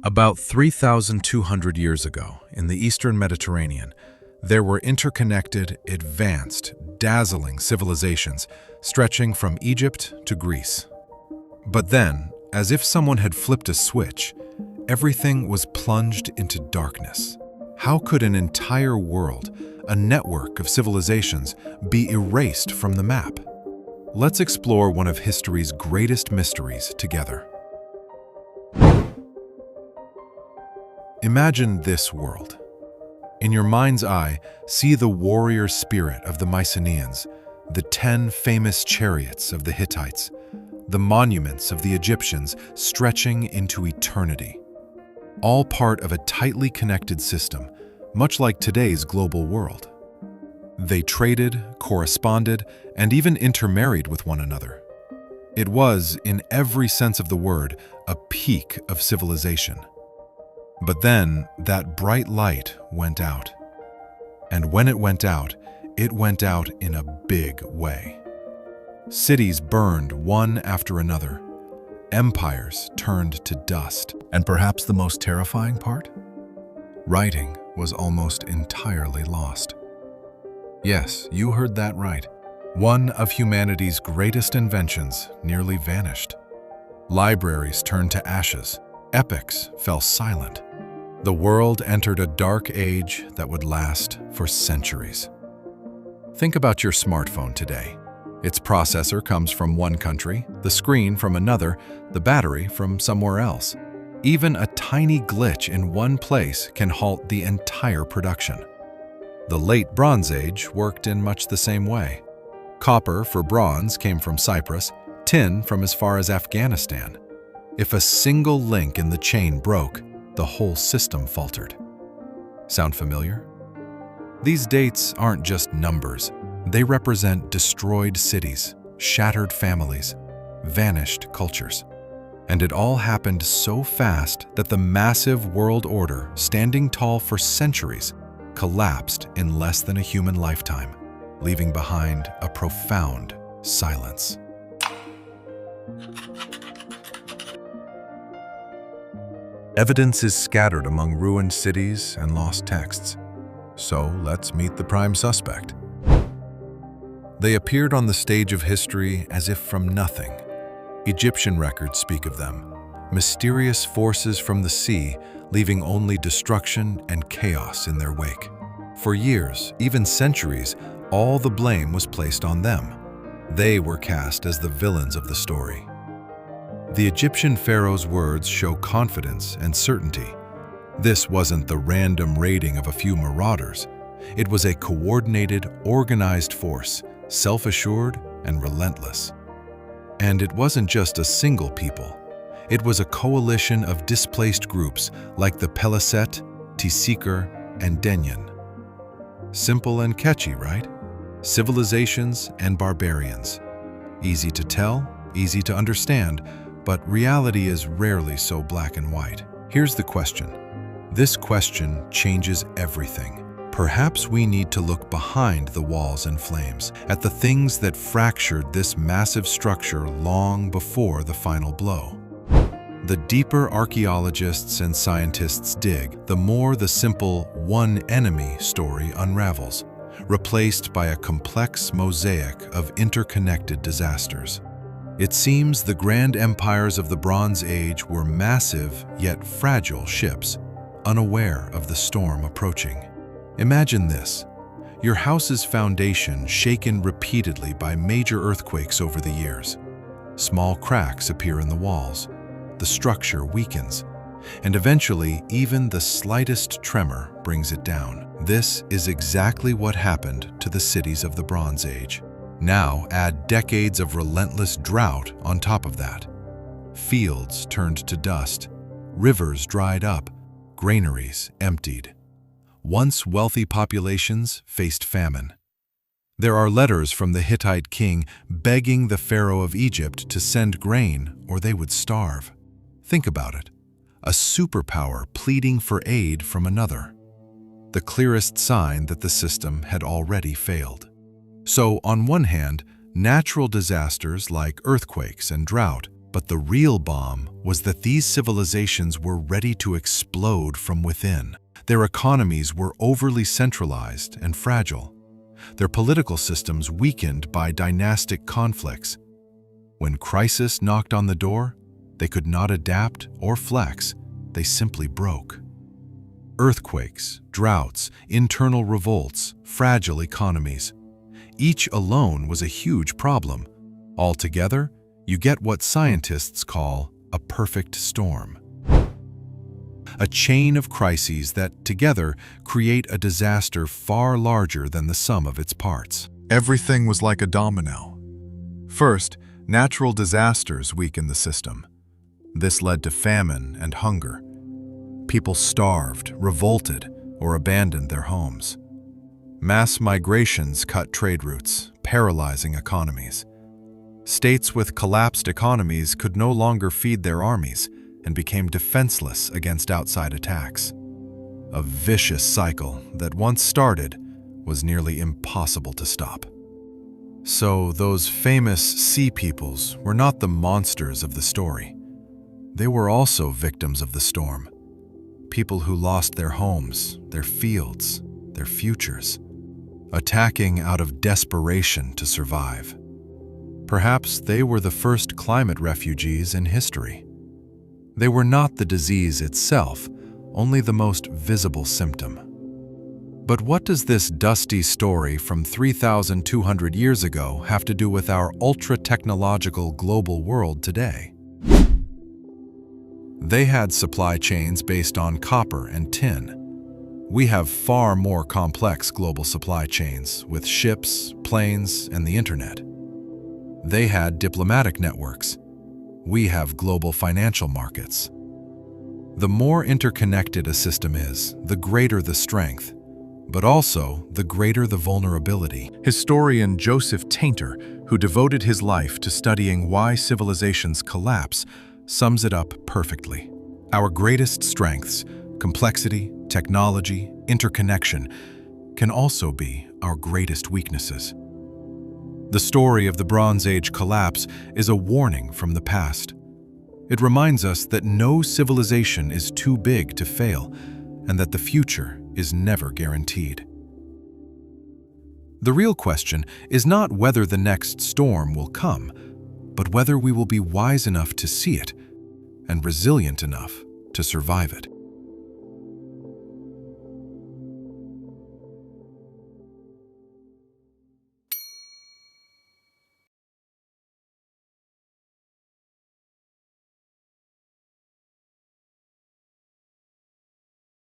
About 3,200 years ago, in the Eastern Mediterranean, there were interconnected, advanced, dazzling civilizations stretching from Egypt to Greece. But then, as if someone had flipped a switch, everything was plunged into darkness. How could an entire world, a network of civilizations, be erased from the map? Let's explore one of history's greatest mysteries together. Imagine this world. In your mind's eye, see the warrior spirit of the Mycenaeans, the 10 famous chariots of the Hittites, the monuments of the Egyptians stretching into eternity. All part of a tightly connected system, much like today's global world. They traded, corresponded, and even intermarried with one another. It was, in every sense of the word, a peak of civilization. But then, that bright light went out. And when it went out in a big way. Cities burned one after another. Empires turned to dust. And perhaps the most terrifying part? Writing was almost entirely lost. Yes, you heard that right. One of humanity's greatest inventions nearly vanished. Libraries turned to ashes. Epics fell silent. The world entered a dark age that would last for centuries. Think about your smartphone today. Its processor comes from one country, the screen from another, the battery from somewhere else. Even a tiny glitch in one place can halt the entire production. The late Bronze Age worked in much the same way. Copper for bronze came from Cyprus, tin from as far as Afghanistan. If a single link in the chain broke, the whole system faltered. Sound familiar? These dates aren't just numbers. They represent destroyed cities, shattered families, vanished cultures. And it all happened so fast that the massive world order, standing tall for centuries, collapsed in less than a human lifetime, leaving behind a profound silence. Evidence is scattered among ruined cities and lost texts. So let's meet the prime suspect. They appeared on the stage of history as if from nothing. Egyptian records speak of them, mysterious forces from the sea, leaving only destruction and chaos in their wake. For years, even centuries, all the blame was placed on them. They were cast as the villains of the story. The Egyptian pharaoh's words show confidence and certainty. This wasn't the random raiding of a few marauders. It was a coordinated, organized force, self-assured and relentless. And it wasn't just a single people. It was a coalition of displaced groups like the Peleset, Tisikir, and Denyen. Simple and catchy, right? Civilizations and barbarians. Easy to tell, easy to understand, but reality is rarely so black and white. Here's the question. This question changes everything. Perhaps we need to look behind the walls and flames, at the things that fractured this massive structure long before the final blow. The deeper archaeologists and scientists dig, the more the simple one enemy story unravels, replaced by a complex mosaic of interconnected disasters. It seems the grand empires of the Bronze Age were massive yet fragile ships, unaware of the storm approaching. Imagine this: your house's foundation shaken repeatedly by major earthquakes over the years. Small cracks appear in the walls. The structure weakens, and eventually even the slightest tremor brings it down. This is exactly what happened to the cities of the Bronze Age. Now add decades of relentless drought on top of that. Fields turned to dust, rivers dried up, granaries emptied. Once wealthy populations faced famine. There are letters from the Hittite king begging the pharaoh of Egypt to send grain or they would starve. Think about it. A superpower pleading for aid from another. The clearest sign that the system had already failed. So, on one hand, natural disasters like earthquakes and drought But the real bomb was that these civilizations were ready to explode from within. Their economies were overly centralized and fragile, their political systems weakened by dynastic conflicts. When crisis knocked on the door, they could not adapt or flex, they simply broke. Earthquakes, droughts, internal revolts, fragile economies. Each alone was a huge problem. Altogether, you get what scientists call a perfect storm. A chain of crises that, together, create a disaster far larger than the sum of its parts. Everything was like a domino. First, natural disasters weakened the system. This led to famine and hunger. People starved, revolted, or abandoned their homes. Mass migrations cut trade routes, paralyzing economies. States with collapsed economies could no longer feed their armies and became defenseless against outside attacks. A vicious cycle that, once started, was nearly impossible to stop. So those famous sea peoples were not the monsters of the story. They were also victims of the storm. People who lost their homes, their fields, their futures, attacking out of desperation to survive. Perhaps they were the first climate refugees in history. They were not the disease itself, only the most visible symptom. But what does this dusty story from 3,200 years ago have to do with our ultra-technological global world today? They had supply chains based on copper and tin. We have far more complex global supply chains with ships, planes, and the internet. They had diplomatic networks. We have global financial markets. The more interconnected a system is, the greater the strength, but also the greater the vulnerability. Historian Joseph Tainter, who devoted his life to studying why civilizations collapse, sums it up perfectly. Our greatest strengths, complexity, technology, interconnection, can also be our greatest weaknesses. The story of the Bronze Age collapse is a warning from the past. It reminds us that no civilization is too big to fail, and that the future is never guaranteed. The real question is not whether the next storm will come, but whether we will be wise enough to see it and resilient enough to survive it.